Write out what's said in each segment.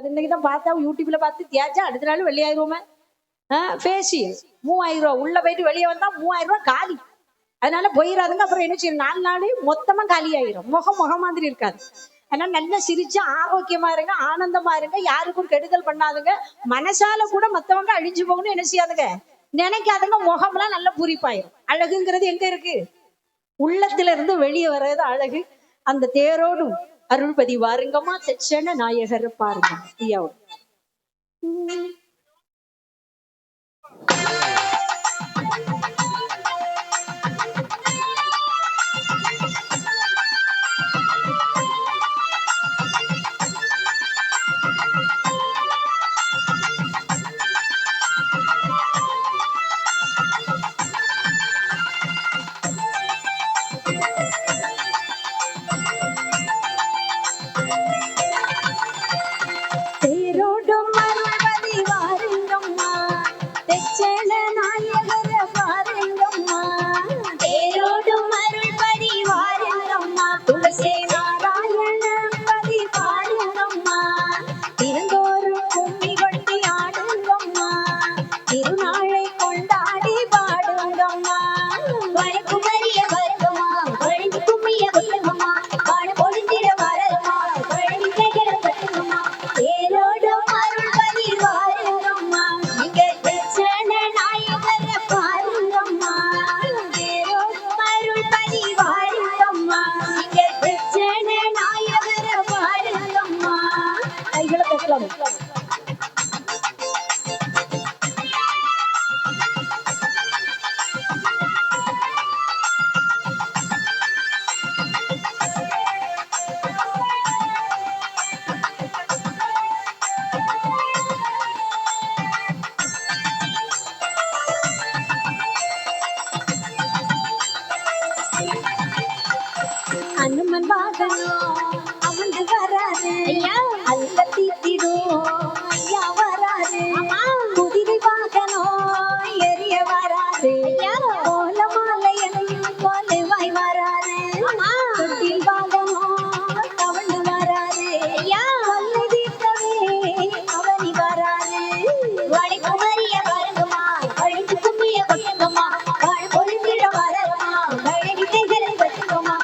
இன்னைக்குதான் பார்த்தா யூடியூப்ல பார்த்து தேய்ச்சா அடுத்த நாள் வெளியாயிருவோமே. ஃபேஷியல் 3000 ரூபா உள்ள போயிட்டு வெளியே வந்தா 3000 ரூபாய் காலி. அதனால போயிடாதுங்க. அப்புறம் என்ன செய்யும், 4 நாள் மொத்தமா காலி ஆயிரும். முகம் மாதிரி இருக்காது. அதனால நல்லா சிரிச்சு ஆரோக்கியமா இருங்க, ஆனந்தமா இருங்க, யாருக்கும் கெடுதல் பண்ணாதுங்க. மனசால கூட மத்தவங்க அழிஞ்சு போகணும்னு என்ன செய்யாதுங்க, நினைக்காதுங்க. முகம்லாம் நல்லா பூரிப்பாயிரும். அழகுங்கிறது எங்க இருக்கு, உள்ளத்துல இருந்து வெளியே வர்றது அழகு. அந்த தேரோடும் அருள்பதி வாருங்கம்மா, தெச்சன நாயகர் பாருங்க ஐயாவோட. அனுமன் வாகனம் அமர்ந்து வராது, அல்ல தீத்திடும் ஐயா வராது. குதிரை வாகனம் எரிய வராது, கோல மாலையனையும் கோலைவாய் வராது. தொட்டில் வாகனம் தவழ்ந்து வராது, கொல்லை தீர்த்தவே அவனி வராது. வழிக்குமரிய வருங்கம்மா, வழிக்கு கும்மிய கொட்டுங்கம்மா, வாழ பொழுந்திட வரமா, வழி விதைகளை வெட்டுங்கம்மா.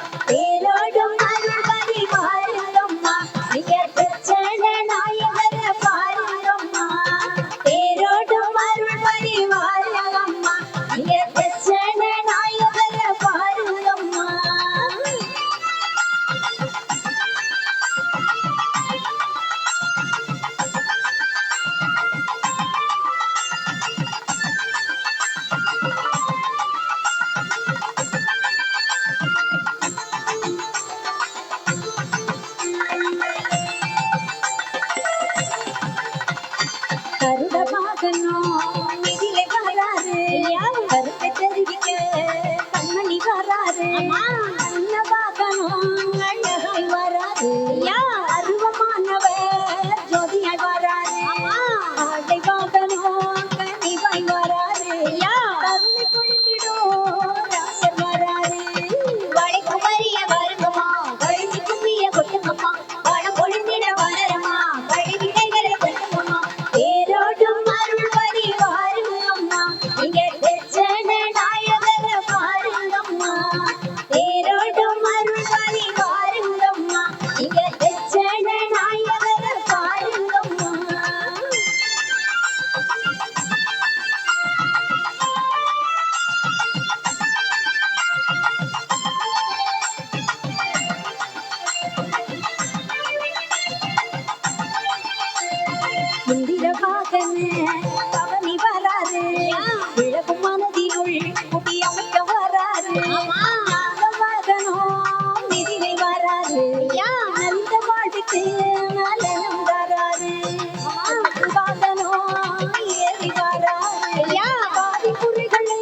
பவனி வராது, விழகும் மனதினுள் குடி அமைக்க வராது. வாகனம் நிதிரை வராது, நல்ல வாழ்வுக்கு நலனும் வராது. வாகனம் ஏறி வராது, பாதி குறைகளை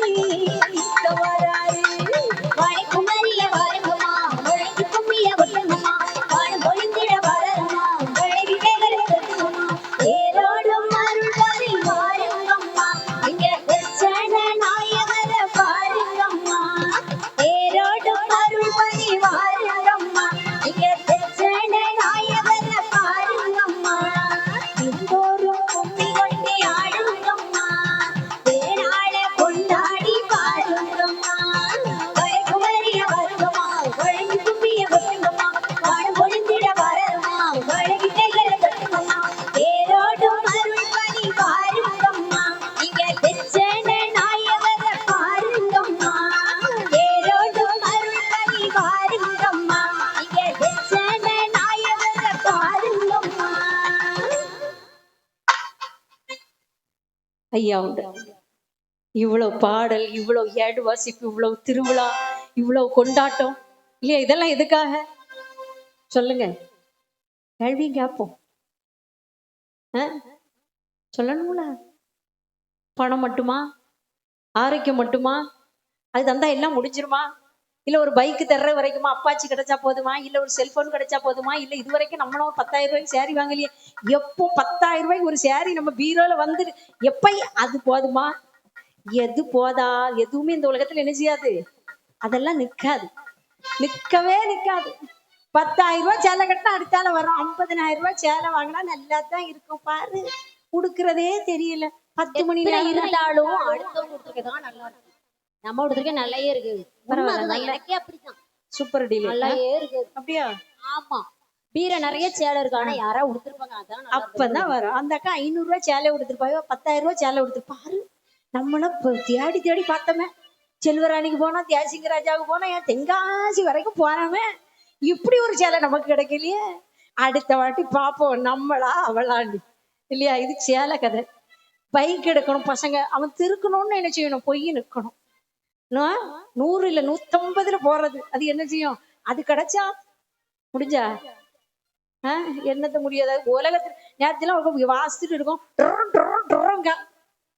வராது. வழிக்குமரிய வருங்கம்மா, வழிக்கு கும்மிய கொட்டுங்கம்மா, வாழ பொழிந்திட வரமா, வழி விதைகளை வெட்டுங்கம்மா. ஏரோடும் அருள்பதி வாருங்க. ஐயா உண்டு. இவ்வளவு பாடல், இவ்வளவு ஏடு வாசிப்பு, இவ்வளவு திருவிழா, இவ்வளவு கொண்டாட்டம் இல்லையா? இதெல்லாம் எதுக்காக சொல்லுங்க? கேள்வி கேட்போம். சொல்லணும்ல. பணம் மட்டுமா? ஆரோக்கியம் மட்டுமா? அது தந்தா எல்லாம் முடிஞ்சிருமா? இல்ல ஒரு பைக் தர்ற வரைக்குமா? அப்பாச்சி கிடைச்சா போதுமா? இல்ல ஒரு செல்போன் கிடைச்சா போதுமா? இல்ல இது வரைக்கும் நம்மளும் 10,000 ரூபாய்க்கு சேரி வாங்கலையே, எப்போ 10,000 ரூபாய்க்கு ஒரு சேரி நம்ம பீரோல வந்து எப்ப அது போதுமா? எது போதா? எதுவுமே இந்த உலகத்துல என்ன செய்யாது, அதெல்லாம் நிக்காது, நிக்கவே நிக்காது. 10,000 ரூபாய் சேலை கட்டினா அடுத்தால வரும். 50,000 ரூபாய் சேலை வாங்கினா நல்லா தான் இருக்கும் பாரு, கொடுக்கறதே தெரியல. 10 மணி நேரம் இருந்தாலும் அடுத்தவங்க கொடுத்துருக்கதான் நல்லா இருக்கு. நம்ம கொடுத்துருக்க நல்லாயே இருக்குது. எனக்கே அப்படித்தான். சூப்பர் டீல், நல்லாயே இருக்கு. அப்படியா? ஆமா, பீர நிறைய சேலை இருக்கு. ஆனா யாரா கொடுத்துருப்பாங்க, அதான் அப்பதான் வரும். அந்த அக்கா 500 ரூபாய் சேலை கொடுத்துருப்பாங்க, 10,000 ரூபாய் சேலை கொடுத்துருப்பாரு. நம்மளும் தேடி தேடி பார்த்தோமே. செல்வராணிக்கு போனா, தியாசிங்க ராஜாவுக்கு போனா, என் தென்காசி வரைக்கும் போனோமே, இப்படி ஒரு சேலை நமக்கு கிடைக்கலையே. அடுத்த வாட்டி பார்ப்போம், நம்மளா அவளாண்டு இல்லையா? இது சேலை கதை. பைக் எடுக்கணும் பசங்க, அவன் திருக்கணும்னு என்ன செய்யணும்? பொய் நிற்கணும். 100 இல்ல 150 போறது, அது என்ன செய்யும்? அது கிடைச்சா முடிஞ்சா என்னத்த முடியாத உலகத்துல நேரத்துல வாசிச்சுட்டு இருக்கோம்.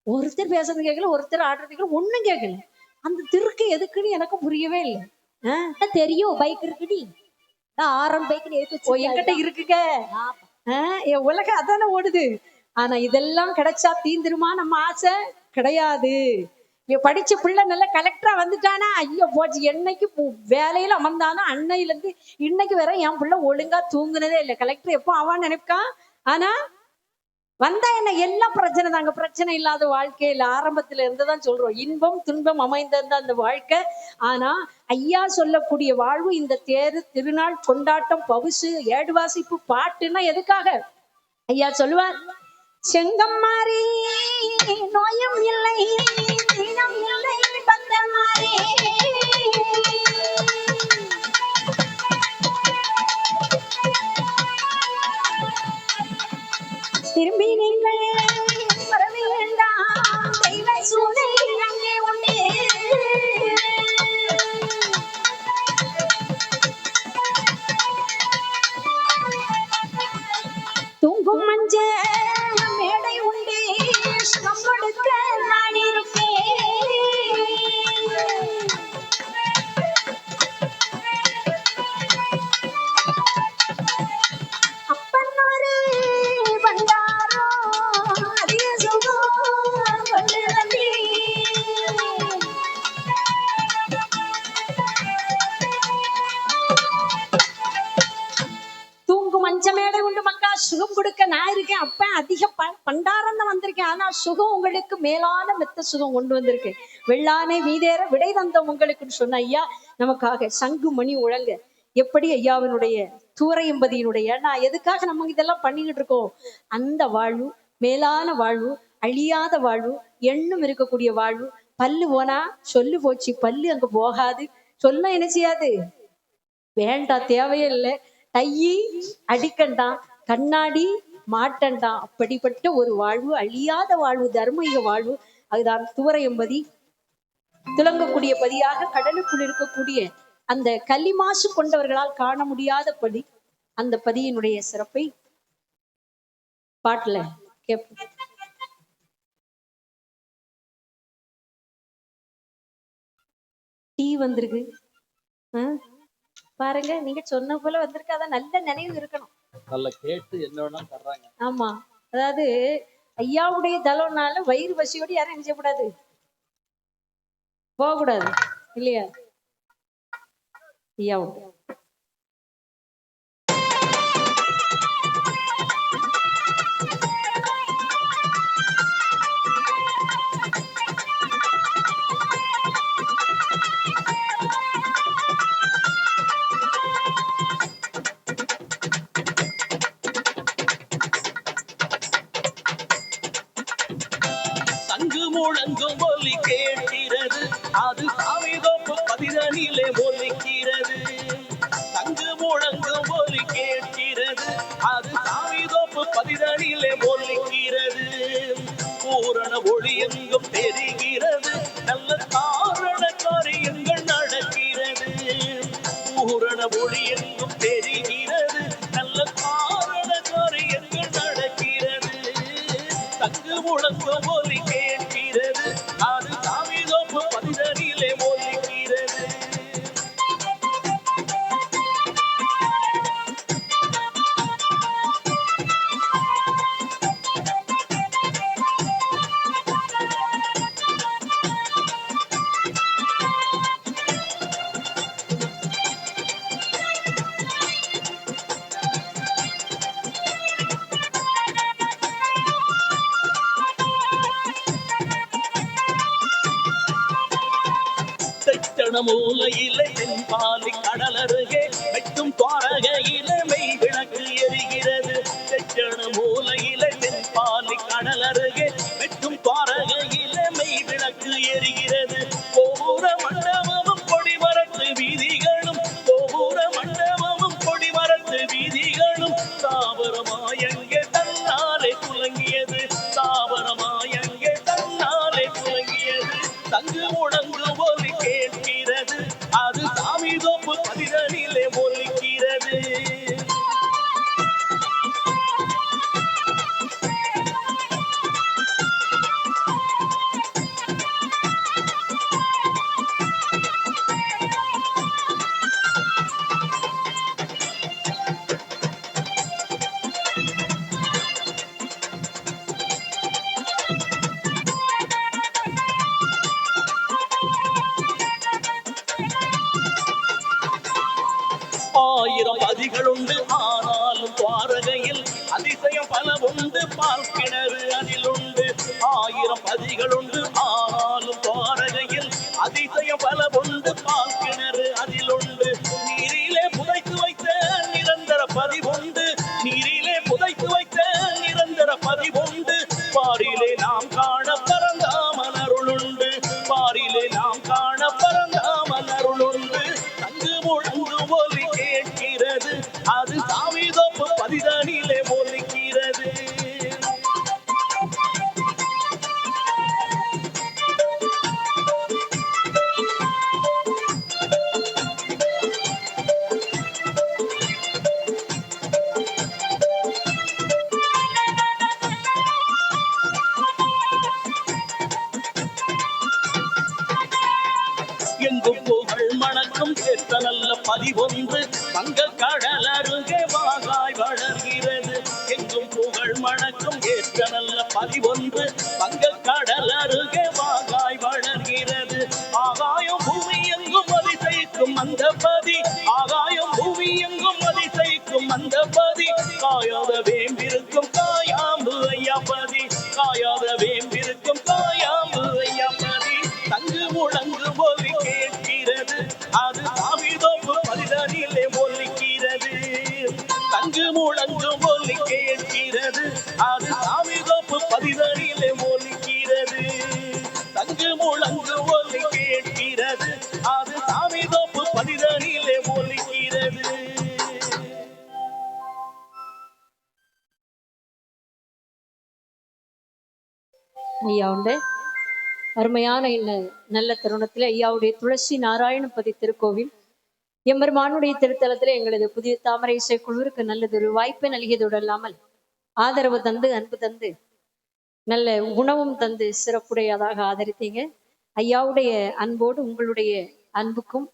ஒருத்தர் பேசுறது கேட்கல, ஒருத்தர் ஆடுறது ஒண்ணும் கேட்கல. அந்த திருக்கு எதுக்குன்னு எனக்கு புரியவே இல்லை. தெரியும் பைக் இருக்குடி, ஆரம் பைக் என்கிட்ட இருக்குங்க. என் உலகம் அதானே ஓடுது. ஆனா இதெல்லாம் கிடைச்சா தீந்துருமா நம்ம ஆசை? கிடையாது. படிச்ச பிள்ளை நல்ல கலெக்டரா வந்துட்டானா, ஐயோ போச்சு. என்னைக்கு வேலையில அமர்ந்தானா அன்னையில இருந்து இன்னைக்கு வேற என் பிள்ளை ஒழுங்கா தூங்குனதே இல்லை. கலெக்டர் எப்போ ஆவான்னு நினைப்பான். ஆனா வந்தா என்ன, எல்லாம் பிரச்சனை தாங்க. பிரச்சனை இல்லாத வாழ்க்கையில ஆரம்பத்துல இருந்துதான் சொல்றோம், இன்பம் துன்பம் அமைந்திருந்த அந்த வாழ்க்கை. ஆனா ஐயா சொல்லக்கூடிய வாழ்வு இந்த தேரு திருநாள் கொண்டாட்டம் பவுசு ஏடு வாசிப்பு பாட்டுன்னா எதுக்காக? ஐயா சொல்லுவார், செங்கம் மாறி நோயும் இல்லை, தீனம் இல்லை, பந்தம் மாறி திரும்பி நீங்கள் வர வேண்டாம், தெய்வ சூளை அங்கே உண்டு. தூங்கும் மஞ்ச மேடை உண்டு, சுகம் கொடுக்க நான் இருக்கேன். அப்பன்னொரு பண்டாரோ அதிக சுகம் கொண்டு வந்தே. தூங்கும் மஞ்ச மேடை உண்டு மக்கா, சுகம் கொடுக்க நான் இருக்கேன். அப்ப அதிக பண்டாரம் தான் வந்திருக்கேன். ஆனா சுகம் உங்களுக்கு மேலான மெத்த சுகம் கொண்டு வந்திருக்கேன். வெள்ளானை மீதேற விடை தந்தோம் உங்களுக்குன்னு சொன்ன ஐயா நமக்காக சங்கு மணி உழங்க. எப்படி ஐயாவினுடைய தூரையம்பதியினுடைய, நான் எதுக்காக நம்ம இதெல்லாம் பண்ணிக்கிட்டு இருக்கோம்? அந்த வாழ்வு மேலான வாழ்வு, அழியாத வாழ்வு, எண்ணும் இருக்கக்கூடிய வாழ்வு. பல்லு போனா சொல்லு போச்சு, பல்லு அங்க போகாது. சொல்ல என்ன செய்யாது, வேண்டாம், தேவையே இல்லை. டையி அடிக்கண்டாம், கண்ணாடி மாட்டண்டாம். அப்படிப்பட்ட ஒரு வாழ்வு, அழியாத வாழ்வு, தர்மீக வாழ்வு. அதுதான் தூரையம்பதி. துலங்கக்கூடிய பதியாக கடலுக்குள் இருக்கக்கூடிய அந்த கலிமாசு கொண்டவர்களால் காண முடியாத பதி. அந்த பதியினுடைய சிறப்பை பாட்டுல கேட்போம். டீ வந்திருக்கு பாருங்க, நீங்க சொன்ன போல வந்திருக்கு. அதான் நல்ல நினைவு இருக்கணும். நல்ல கேட்டு என்ன வேணாலும் தர்றாங்க. ஆமா, அதாவது ஐயாவுடைய தலம்னால வயிறு பசியோடு யாரும் என்ன செய்யக்கூடாது, போகக்கூடாது இல்லையா? ஐயாவுடைய முழங்கும் ஒலி கேட்கிறது, அது சாமிதோப்பு பதிதனிலே ஒலிக்கிறது. தங்கு முழங்கும் ஒலி கேட்கிறது, அது சாமிதோப்பு பதிதனிலே ஒலிக்கிறது. பூரண ஒளி தங்கு முழங்கும் ஒலி கேட்கிறது அது தாவீதோப்பு பதிதனிலே ஒலிக்கிறது. மூலையிலே தென்பாலி கடலருகே வெட்டும் துவாரகையிலே மெய் விளக்கு எரிகிறது. தெச்சன மூலையிலே தென்பாலி கடலருகே வெட்டும் துவாரகையிலே மெய் விளக்கு எரிகிறது. கோபுர மண்டபமும் கொடிமரத்து வீதிகளும் கோபுர மண்டபமும் கொடிமரத்து வீதிகளும் தாவரமாயங்கே தன்னாலே துலங்கியது. தாவரமாயங்கே தன்னாலே துலங்கியது. தங்கு முழங்கு ஒலி கேட்கிறது அது தாவீதோப்பு பதிதனிலே ஒலிக்கிறது. ஆயிரம் பதிகளுண்டு ஆனாலும் துவாரகையில் அதிசயம் பல உண்டு. பால் கிணறு அதில் உண்டு. ஆயிரம் பதிகளுண்டு ஆனாலும் துவாரகையில் அதிசயம் பல உண்டு. பால் கிணறு அதில் உண்டு. நீரிலே புதைத்து வைத்த நிரந்தர பதிவுண்டு. நீரிலே புதைத்து வைத்த நிரந்தர பதிவுண்டு. பாரிலே நாம் காண பரந்தாமன் அருளுண்டு. பாரிலே நாம் காண பரந்தாமன் அருளுண்டு. தங்கு முழங்கு ஒலி கேட்கிறது அது தாவீதோப்பு பதிதனிலே ஒலிக்கிறது. எங்கும் புகழ் மணக்கும் சேர்த்த நல்ல பதிவொன்று வங்க கடல் அருகே வாகாய் வளர்கிறது. எங்கும் புகழ் மணக்கும் ஏற்ற நல்ல பதிவொன்று வங்க கடல் அருகே வாகாய் வளர்கிறது. ஆகாயம் பூமி எங்கும் அதிசயிக்கும் அந்த பதி. ஆகாயம் பூமி எங்கும் அதிசயிக்கும் அந்த பதி. காயாத வேம்பிருக்கும் காயாம்பு ஐயா பதி. காயாத வேம்பிருக்கும் காயாம்பு ஐயா பதி. தங்கு முழங்கு ஒலி கேட்கிறது அது தாவீதோப்பு பதிதனிலே ஒலிக்கிறது. தங்கு முழங்கு ஒலி கேட்கிறது அது தாவீதோப்பு பதிதனிலே ஒலிக்கிறது. தங்கு முழங்கு ஒலி கேட்கிறது அது தாவீதோப்பு பதிதனிலே ஒலிக்கிறது. ஐயா உண்டு. அருமையான இந்த நல்ல தருணத்தில் ஐயாவுடைய துளசி நாராயணபதி திருக்கோவில் எம்பெருமானுடைய திருத்தலத்தில் எங்களது புதிய தாமரை இசை குழுவிற்கு நல்லதொரு வாய்ப்பை நல்கியதோடு அல்லாமல் ஆதரவு தந்து அன்பு தந்து நல்ல உணவும் தந்து சிறப்புடையதாக ஆதரித்தீங்க. ஐயாவுடைய அன்போடு உங்களுடைய அன்புக்கும்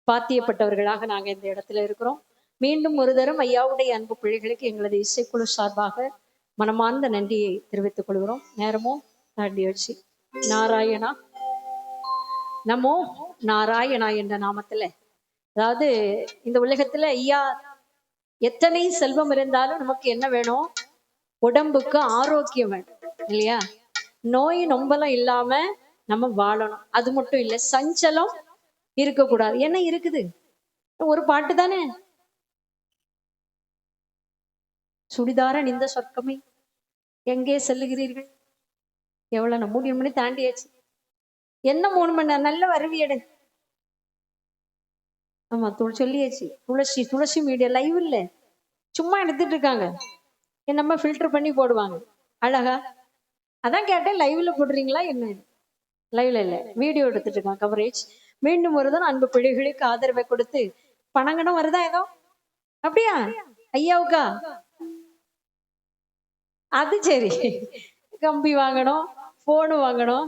பாத்தியப்பட்டவர்களாக நாங்கள் இந்த இடத்துல இருக்கிறோம். மீண்டும் ஒரு தரம் ஐயாவுடைய அன்பு பிள்ளைகளுக்கு எங்களது இசைக்குழு சார்பாக மனமார்ந்த நன்றியை தெரிவித்துக் கொள்கிறோம். நேரமும் தாண்டியாச்சு. நாராயணா நமோ நாராயணா என்ற நாமத்துல, அதாவது இந்த உலகத்துல ஐயா எத்தனை செல்வம் இருந்தாலும் நமக்கு என்ன வேணும்? உடம்புக்கு ஆரோக்கியம் வேணும் இல்லையா? நோய் நொம்பலம் இல்லாம நம்ம வாழணும். அது மட்டும் இல்லை, சஞ்சலம் இருக்கக்கூடாது. என்ன இருக்குது? ஒரு பாட்டு தானே, சுடிதாரன் இந்த சொர்க்கமே எங்கே செல்லுகிறீர்கள். எவ்வளவு 3 மணி தாண்டியாச்சு. என்ன 3 மணி நேரம்? நல்ல வருவியடு. ஆமா சொல்லியாச்சு. துளசி மீடியா லைவ் இல்ல, சும்மா எடுத்துட்டு இருக்காங்க. நம்ம ஃபில்டர் பண்ணி போடுவாங்க அழகா. அதான் கேட்டேன், லைவ்ல போடுறீங்களா என்ன? லைவ்ல இல்ல, வீடியோ எடுத்துட்டு இருக்காங்க கவரேஜ். மீண்டும் ஒருதான் அன்பு பிள்ளைகளுக்கு ஆதரவை கொடுத்து பணங்கடம் வருதா ஏதோ? அப்படியா ஐயாவுக்கா? அது சரி, கம்பி வாங்கணும், போனு வாங்கணும்.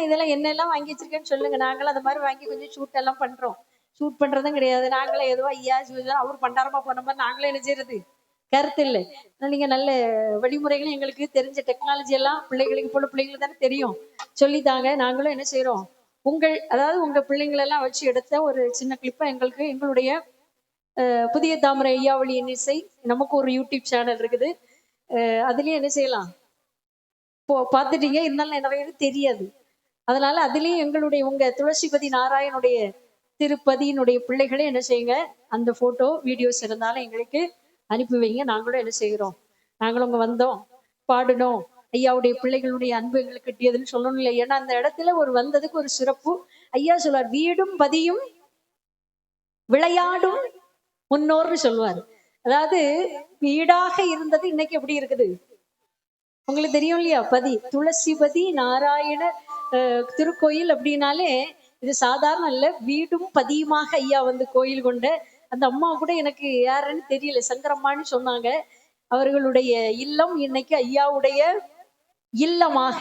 இதெல்லாம் என்னெல்லாம் வாங்கி வச்சிருக்கேன்னு சொல்லுங்க. நாங்களும் அந்த மாதிரி வாங்கி கொஞ்சம் ஷூட் எல்லாம் பண்றோம். ஷூட் பண்றதும் கிடையாது. நாங்களே ஏதோ ஐயா அவர் பண்டாரமா போன மாதிரி நாங்களே என்ன செய்யறது, கருத்து இல்லை. நீங்க நல்ல வழிமுறைகளும் எங்களுக்கு தெரிஞ்ச டெக்னாலஜி எல்லாம் பிள்ளைகளுக்கு போல பிள்ளைங்களுக்கு தானே தெரியும், சொல்லித்தாங்க. நாங்களும் என்ன செய்யறோம், அதாவது உங்க பிள்ளைங்களெல்லாம் வச்சு எடுத்த ஒரு சின்ன கிளிப்பை எங்களுக்கு எங்களுடைய புதிய தாமரை ஐயாவளி இன்னிசை நமக்கு ஒரு யூடியூப் சேனல் இருக்குது. அதுலயும் என்ன செய்யலாம், பார்த்துட்டீங்க. இருந்தாலும் நிறைய தெரியாது. அதனால அதுலயும் எங்களுடைய உங்க துளசிபதி நாராயணுடைய திருப்பதியினுடைய பிள்ளைகளே என்ன செய்யுங்க, அந்த போட்டோ வீடியோஸ் இருந்தாலும் எங்களுக்கு அனுப்பி வைங்க. நாங்களும் என்ன செய்கிறோம், நாங்களும் அங்க வந்தோம், பாடணும், ஐயாவுடைய பிள்ளைகளுடைய அன்பு எங்களுக்கு கிட்டியதுன்னு சொல்லணும் இல்லை. ஏன்னா அந்த இடத்துல ஒரு வந்ததுக்கு ஒரு சிறப்பு. ஐயா சொல்வார், வீடும் பதியும் விளையாடும் முன்னோர்னு சொல்லுவார். அதாவது வீடாக இருந்தது இன்னைக்கு எப்படி இருக்குது உங்களுக்கு தெரியும் இல்லையா? பதி துளசிபதி நாராயண திருக்கோயில் அப்படின்னாலே இது சாதாரண இல்ல. வீடும் பதியுமாக ஐயா வந்து கோயில் கொண்ட அந்த அம்மா கூட எனக்கு யாருன்னு தெரியல, சங்கரம்மான்னு சொன்னாங்க. அவர்களுடைய இல்லம் இன்னைக்கு ஐயாவுடைய இல்லமாக,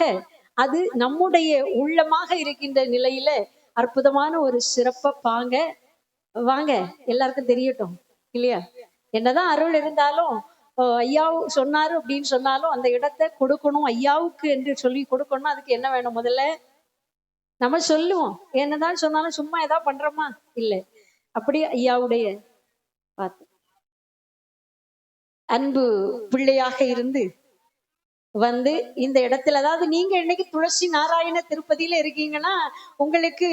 அது நம்முடைய உள்ளமாக இருக்கின்ற நிலையில அற்புதமான ஒரு சிறப்பை பாங்க வாங்க எல்லாருக்கும் தெரியட்டும் இல்லையா? என்னதான் அருள் இருந்தாலும் ஐயா சொன்னாரு அப்படின்னு சொன்னாலும் அந்த இடத்தை கொடுக்கணும் ஐயாவுக்கு என்று சொல்லி கொடுக்கணும். அதுக்கு என்ன வேணும், முதல்ல நம்ம சொல்லுவோம். என்னதான் சொன்னாலும் சும்மா ஏதாவது பண்றோமா, இல்லை. அப்படி ஐயாவுடைய பார்த்து அன்பு பிள்ளையாக இருந்து வந்து இந்த இடத்துல, அதாவது நீங்க இன்னைக்கு துளசி நாராயண திருப்பதியில இருக்கீங்கன்னா உங்களுக்கு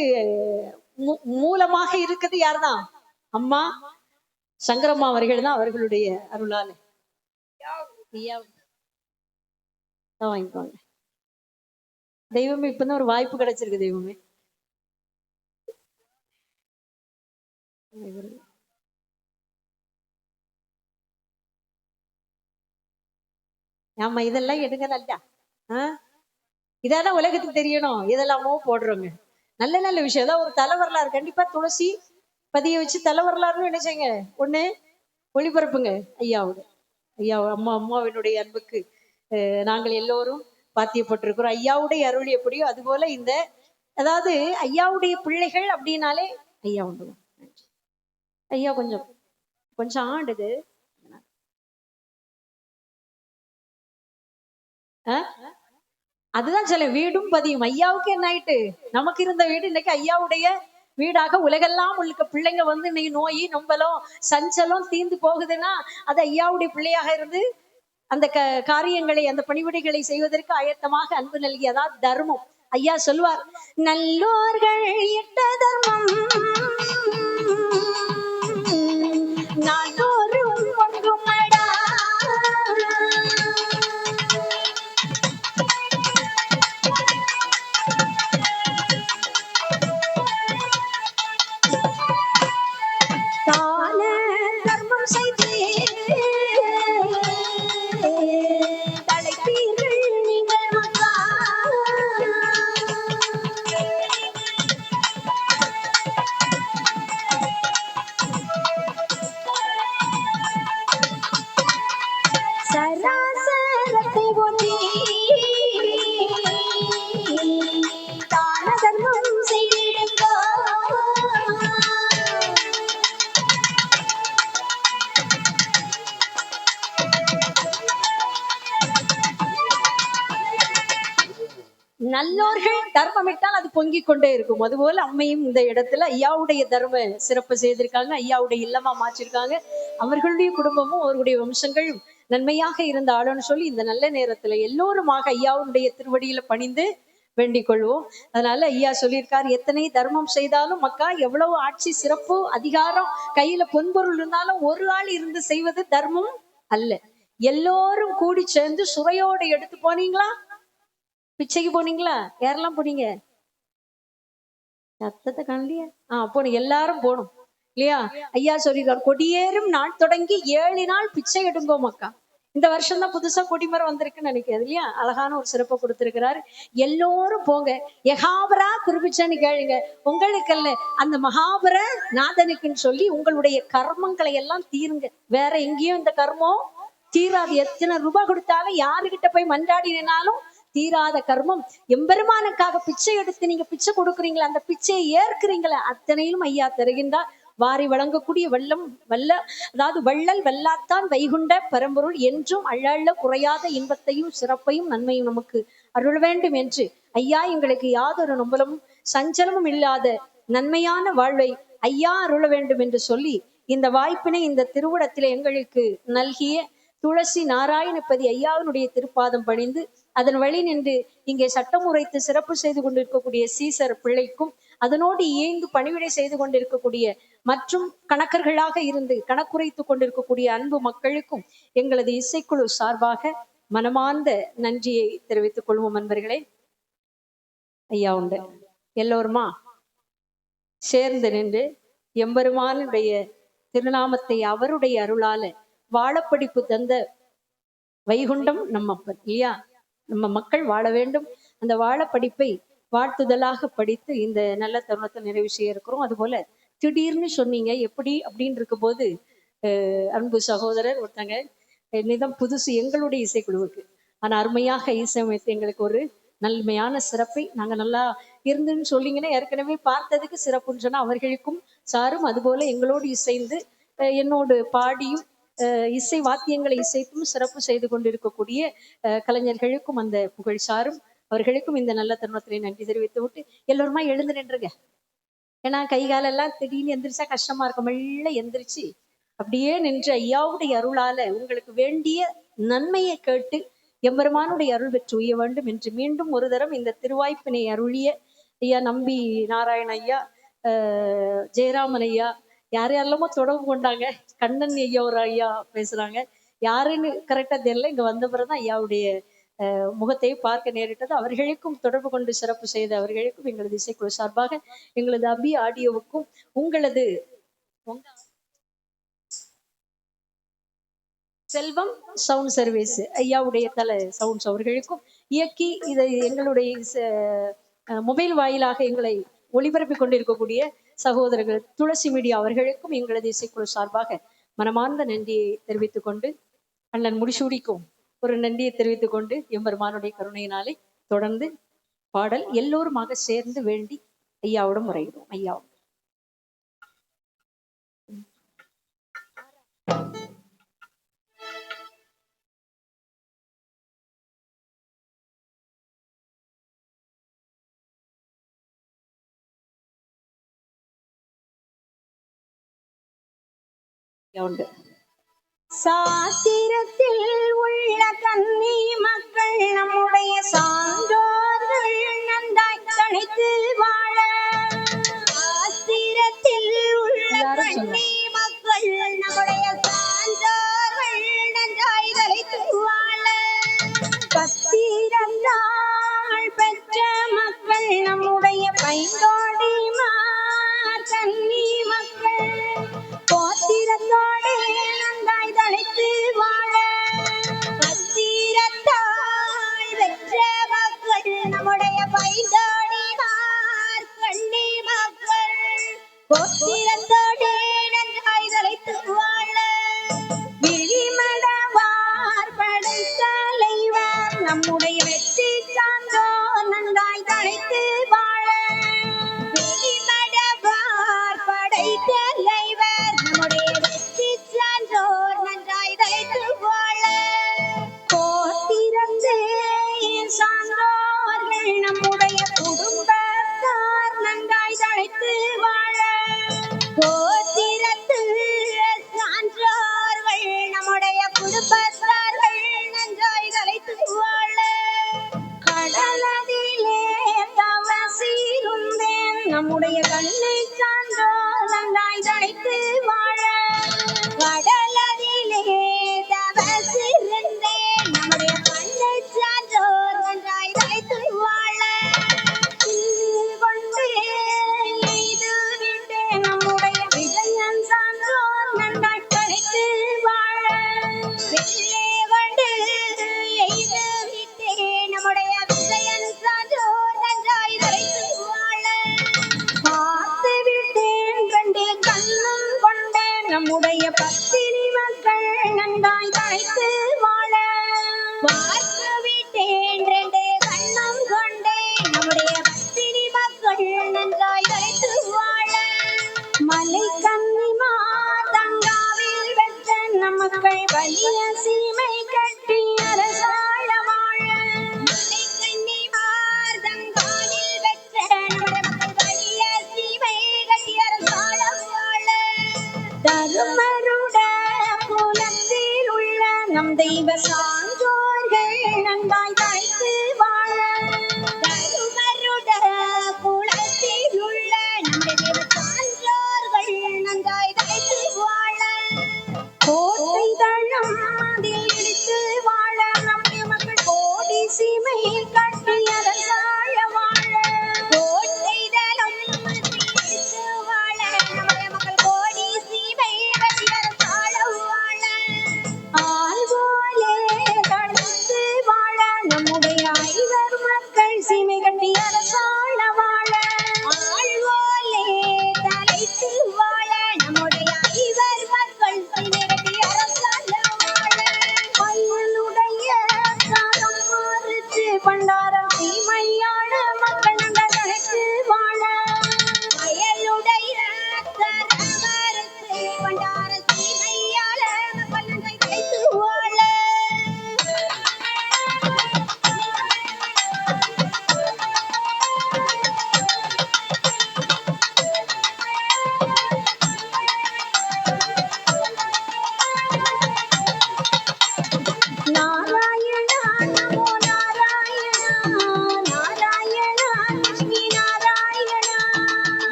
மூலமாக இருக்குது யார்தான், அம்மா சங்கரம்மா அவர்கள் தான். அவர்களுடைய அருளால வாங்கிக்கோங்க. தெய்வமே இப்பதான் ஒரு வாய்ப்பு கிடைச்சிருக்கு. தெய்வமே ஆமா, இதெல்லாம் எடுங்க நல்லா. இதெல்லாம் உலகத்துக்கு தெரியணும். இதெல்லாமோ போடுறோங்க, நல்ல நல்ல விஷயம். அதான் ஒரு தலைவரலாறு கண்டிப்பா துளசி பதிய வச்சு தலைவரலாறுன்னு என்ன செய்யுங்க, ஒண்ணு ஒளிபரப்புங்க. ஐயா அம்மாவினுடைய அன்புக்கு நாங்கள் எல்லோரும் பாத்தியப்பட்டிருக்கிறோம். ஐயாவுடைய அருள் எப்படியோ அதுபோல இந்த, அதாவது ஐயாவுடைய பிள்ளைகள் அப்படின்னாலே ஐயா உண்டு. ஐயா கொஞ்சம் கொஞ்சம் ஆடுது. அதுதான் சொல்ல, வீடும் பதியும். ஐயாவுக்கு என்ன ஆயிட்டு, நமக்கு இருந்த வீடு இன்னைக்கு ஐயாவுடைய வீடாக உலகெல்லாம் உள்ள பிள்ளைங்க வந்து இன்னைக்கு நோய் நொம்பலம் சஞ்சலம் தீர்ந்து போகுதுன்னா அது ஐயாவுடைய பிள்ளையாக இருந்து அந்த காரியங்களை அந்த பணிவிடைகளை செய்வதற்கு ஆயத்தமாக அன்பு நல்கி, அதாவது தர்மம். ஐயா சொல்வார், நல்லோர்கள் இட்ட தர்மம் நாடோறும் பொங்குமடா. நல்லோர்கள் தர்மமிட்டால் அது பொங்கிக் கொண்டே இருக்கும். அதுபோல அம்மையும் இந்த இடத்துல ஐயாவுடைய தர்ம சிறப்பு செய்திருக்காங்க. ஐயாவுடைய இல்லமா மாற்றிருக்காங்க. அவர்களுடைய குடும்பமும் அவர்களுடைய வம்சங்களும் நன்மையாக இருந்த ஆளுன்னு சொல்லி இந்த நல்ல நேரத்துல எல்லோருமாக ஐயாவுடைய திருவடியில பணிந்து வேண்டிக் கொள்வோம். அதனால ஐயா சொல்லியிருக்காரு, எத்தனை தர்மம் செய்தாலும் மக்கா, எவ்வளவு ஆட்சி சிறப்பு அதிகாரம் கையில பொன்பொருள் இருந்தாலும் ஒரு ஆள் இருந்து செய்வது தர்மம் அல்ல. எல்லோரும் கூடி சேர்ந்து சுவையோடு எடுத்து போனீங்களா, பிச்சைக்கு போனீங்களா, யாரெல்லாம் போனீங்க, சத்தத்தை காணலையா? போனீங்க, எல்லாரும் போகணும் இல்லையா? ஐயா சொல்லிருக்காரு, கொடியேறும் நாள் தொடங்கி 7 நாள் பிச்சை எடுங்கோ மக்கா. இந்த வருஷம் தான் புதுசா கொடிமரம் வந்திருக்குன்னு நினைக்கிறது இல்லையா? அழகான ஒரு சிறப்பை கொடுத்திருக்கிறாரு. எல்லோரும் போங்க, யகாபரா குறிப்பிச்சான்னு கேளுங்க. உங்களுக்கு அல்ல, அந்த மகாபர நாதனுக்குன்னு சொல்லி உங்களுடைய கர்மங்களை எல்லாம் தீருங்க. வேற எங்கேயும் இந்த கர்மம் தீராது. எத்தனை ரூபாய் கொடுத்தாலும் யாருகிட்ட போய் மன்றாடினாலும் தீராத கர்மம். எம்பெருமானுக்காக பிச்சை எடுத்து நீங்க பிச்சை கொடுக்குறீங்களா, அந்த பிச்சையை ஏற்கிறீங்களா, அத்தனையிலும் ஐயா தருகின்றார். வாரி வழங்கக்கூடிய அதாவது வள்ளல் வெல்லாத்தான் வைகுண்ட பரம்பொருள் என்றும் அழல குறையாத இன்பத்தையும் சிறப்பையும் நன்மையும் நமக்கு அருள் வேண்டும் என்று ஐயா எங்களுக்கு யாதொரு நொம்பலமும் சஞ்சலமும் இல்லாத நன்மையான வாழ்வை ஐயா அருள வேண்டும் என்று சொல்லி இந்த வாய்ப்பினை இந்த திருவுடத்திலே எங்களுக்கு நல்கிய துளசி நாராயணபதி ஐயாவினுடைய திருப்பாதம் பணிந்து அதன் வழி நின்று இங்கே சட்டம் உரைத்து சிறப்பு செய்து கொண்டிருக்கக்கூடிய சீசர் பிள்ளைக்கும் அதனோடு இயைந்து பணிவிடை செய்து கொண்டிருக்கக்கூடிய மற்றும் கணக்கர்களாக இருந்து கணக்குரைத்து கொண்டிருக்கக்கூடிய அன்பு மக்களுக்கும் எங்களது இசைக்குழு சார்பாக மனமார்ந்த நன்றியை தெரிவித்துக் கொள்வோம். அன்பர்களே, ஐயா உண்டு எல்லோருமா சேர்ந்து நின்று எம்பெருமானுடைய திருநாமத்தை அவருடைய அருளால வாழப்படிப்பு தந்த வைகுண்டம் நம்ம இல்லையா, நம்ம மக்கள் வாழ வேண்டும். அந்த வாழப்படிப்பை வாழ்த்துதலாக படித்து இந்த நல்ல தருணத்தை நிறைவு செய்ய இருக்கிறோம். அதுபோல திடீர்னு சொன்னீங்க எப்படி அப்படின்னு இருக்கும் போது அன்பு சகோதரர் ஒருத்தங்க நிதம் புதுசு எங்களுடைய இசைக்குழுவுக்கு ஆனா அருமையாக இசையமைத்து எங்களுக்கு ஒரு நன்மையான சிறப்பை நாங்க நல்லா இருந்துன்னு சொல்லிங்கன்னா ஏற்கனவே பார்த்ததுக்கு சிறப்புன்னு சொன்னா அவர்களுக்கும் சாரும் அதுபோல எங்களோடு இசைந்து என்னோடு பாடியும் இசை வாத்தியங்களை இசைத்தும் சிறப்பு செய்து கொண்டிருக்கக்கூடிய கலைஞர்களுக்கும் அந்த புகழ் சாரும் அவர்களுக்கும் இந்த நல்ல தருணத்திலே நன்றி தெரிவித்து விட்டு எல்லோருமா எழுந்து நின்றுங்க. ஏன்னா கை காலெல்லாம் திடீர்னு எந்திரிச்சா கஷ்டமா இருக்கும். மெல்ல எந்திரிச்சு அப்படியே நின்று ஐயாவுடைய அருளால உங்களுக்கு வேண்டிய நன்மையை கேட்டு எம்பெருமானுடைய அருள் பெற்று உய்ய வேண்டும் என்று மீண்டும் ஒரு தரம் இந்த திருவாய்ப்பினை அருளிய ஐயா நம்பி நாராயண ஐயா, ஜெயராமன் ஐயா, யார் யாரெல்லாமோ தொடர்பு கொண்டாங்க. கண்ணன் ஐயா ஒரு ஐயா பேசுறாங்க, யாருன்னு கரெக்டா தெரியல. இங்க வந்த பிறகுதான் ஐயாவுடைய முகத்தை பார்க்க நேரிட்டது. அவர்களுக்கும் தொடர்பு கொண்டு சிறப்பு செய்த அவர்களுக்கும் எங்களது இசைக்குழு சார்பாக எங்களது அபி ஆடியோவுக்கும் உங்களது செல்வம் சவுண்ட் சர்வீஸ் ஐயாவுடைய தலை சவுண்ட்ஸ் அவர்களுக்கும் இயக்கி இதை எங்களுடைய மொபைல் வாயிலாக எங்களை ஒளிபரப்பி கொண்டிருக்கக்கூடிய சகோதரர்கள் துளசி மீடியா அவர்களுக்கும் எங்களது இசைக்குழு சார்பாக மனமார்ந்த நன்றியை தெரிவித்துக் கொண்டு அண்ணன் முடிசூடிக்கும் ஒரு நன்றியை தெரிவித்துக் கொண்டு எம்பெருமானுடைய கருணையினாலே தொடர்ந்து பாடல் எல்லோருமாக சேர்ந்து வேண்டி ஐயாவிடம் முறையிடும். ஐயாவும் உண்டு. சாத்திரத்தில் உள்ள கன்னி மக்கள் நம்முடைய சான்றோர்கள் நன்றாய் தனித்து வாழ, சாத்திரத்தில் உள்ள கன்னி மக்கள் நம்முடைய சான்றோர்கள் நன்றாய் தனித்து வாழ, பத்திரந்தாள் பெற்ற மக்கள் நம்முடைய பைந்தோடி கன்னி மக்கள் போத்திரத்தோடு நன்றாய் தனித்து வாழ, பத்திரத்தாய் பெற்ற மக்கள் நம்முடைய பைந்தோடி கன்னி மக்கள் போத்திரத்தோடு நன்றாய் தனித்து வாழ, விழிமடவார் படைத்தலைவர் நம்முடைய வெற்றி சான்றோர் நன்றாய் தனித்து வாழ, விழிமடவார் படைத்தலைவர் நம்முடைய வெற்றி சான்றோர் நன்றாய் தனித்து வாழ, போத்திரந்து சான்றோர்கள் நம்முடைய குடும்பத்தார் நன்றாய் தனித்து வாழ, போத்திரத்து சான்றோர்கள் நம்முடைய குடும்பத்தார்கள் நன்றாய் தனித்து வாழ, கடலதிலே தவசீருந்தேன் நம்முடைய கண்ணை சான்றோர் நன்றாய் தனித்து வாழ, கடலதிலே தவசீருந்தேன் நம்முடைய கண்ணை சான்றோர் நன்றாய் தனித்து வாழ, கொண்டு எய்து விட்டேன் நம்முடைய விஜயன் சான்றோர் நன்றாய் தனித்து வாழ, வெள்ளே கொண்டு எய்து விட்டேன் நம்முடைய விஜயன் சான்றோர் நன்றாய் தனித்து வாழ,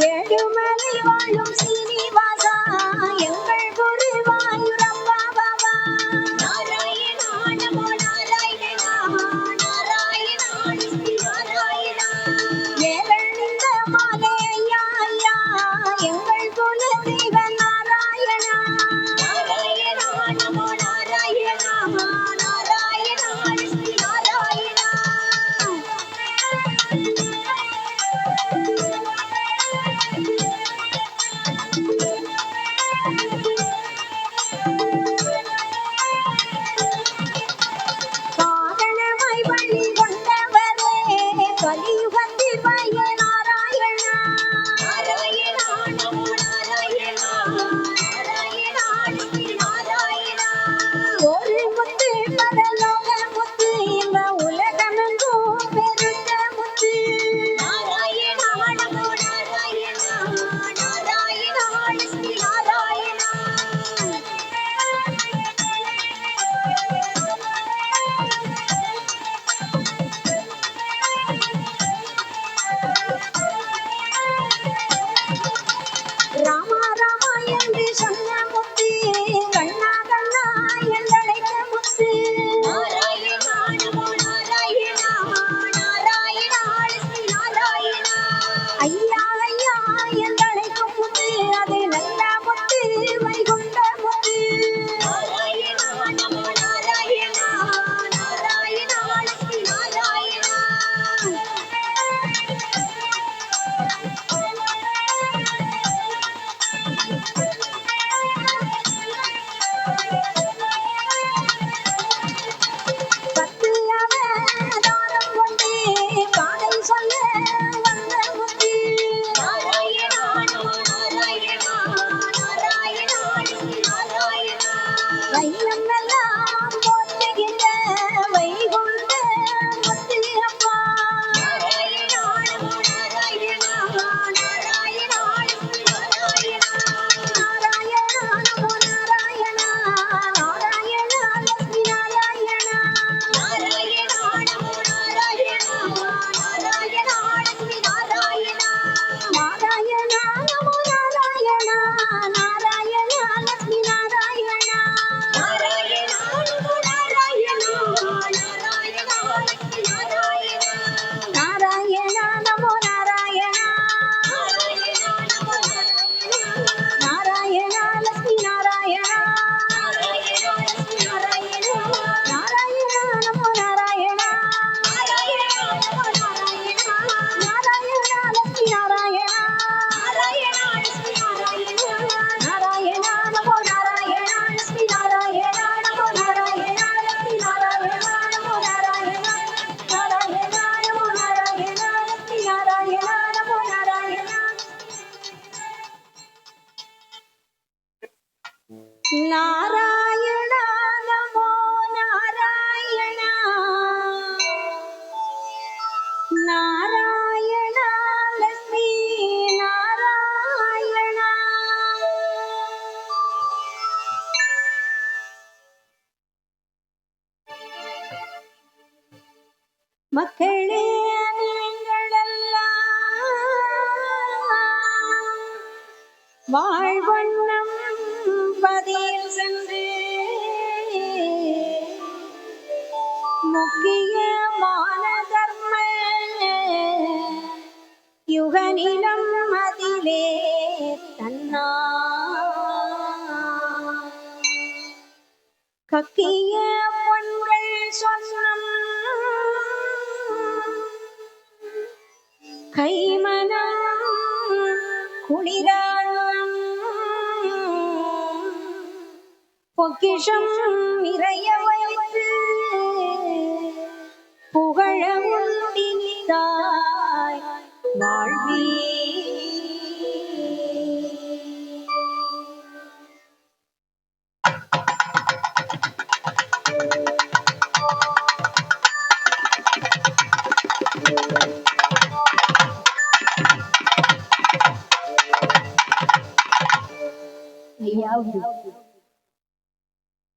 ஏழுமலை வாழும் சீனிவாசா எங்கள் குருவாயூரப்பா பாபா நாராயணா நமோ நாராயணா நாராயணா ஸ்ரீ நாராயணா ஏழல் நின்ற மாலே ஐயா ஐயா எங்கள் குல தெய்வ நாராயணா நாராயணா நமோ நாராயணா நாராயணா ஸ்ரீ நாராயணா காரணமாய் வழி கொண்டவரே கலியுகத்தில் வய நாராயணா நாராயணா நமோ நாராயணா நாராயணா ஸ்ரீ நாராயணா ஒரு முத்து பரலோக முத்து இந்த உலகமெங்கும் பெருத்த முத்து நாராயணா நமோ நாராயணா நாராயணா ஸ்ரீ நாராயணா ராமா ராமா என்று சொன்ன முத்து கண்ணா கண்ணா என்றழைத்த முத்து நாராயணா நமோ நாராயணா நாராயணா ஸ்ரீ நாராயணா ஐயா ஐயா என்றழைக்கும் முத்து அது நல்ல முத்து வைகுண்ட முத்து நாராயணா நமோ நாராயணா நாராயணா ஸ்ரீ நாராயணா பத்து அவதாரம் கொண்டு பாதை சொல்ல வந்த முத்து நாராயணா நமோ நாராயணா நாராயணா ஸ்ரீ நாராயணா வையம் எல்லாம் போற்றுகின்ற வைகுண்ட முத்து அப்பா நாராயணா நமோ நாராயணா நாராயணா ஸ்ரீ நாராயணா நாராயணா நமோ நாராயணா நாராயணா லக்ஷ்மி நாராயணா நாராயணா நமோ நாராயணா நாராயணா லக்ஷ்மி நாராயணா நாராயணா நமோ நாராயணா நாராயணா லக்ஷ்மி நாராயணா நாராயணா நமோ நாராயணா நாராயணா லக்ஷ்மி நாராயணா நாராயணா நமோ நாராயணா நாராயணா நமோ நாராயணா நாராயணா லக்ஷ்மி நாராயணா நாராயணா லக்ஷ்மி நாராயணா நாராயணா நமோ நாராயணா நாராயணா நமோ நாராயணா நாராயணா லக்ஷ்மி நாராயணா நாராயணா லக்ஷ்மி நாராயணா நாராயணா நமோ நாராயணா லக்ஷ்மி நாராயணா நமோ நாராயணா லக்ஷ்மி நாராயணா நமோ நாராயணா நாராயணா நமோ நாராயணா லக்ஷ்மி நாராயணா நமோ நாராயணா நாராயணா நமோ நாராயணா நாராயணா லக்ஷ்மி நாராயணா மக்களே நீங்களெல்லாம் வாழ்வண்ணம் பதியில் சென்று முக்கியமான தர்ம யுகனிலம் அதிலே தன்னா கக்கிய பொன்கள் சொன்னம் கைமனம் குளிராளம் பொக்கிஷம் நிறைய வைத்து புகழ முடித்தாய் வாழ்வி கோடியாவது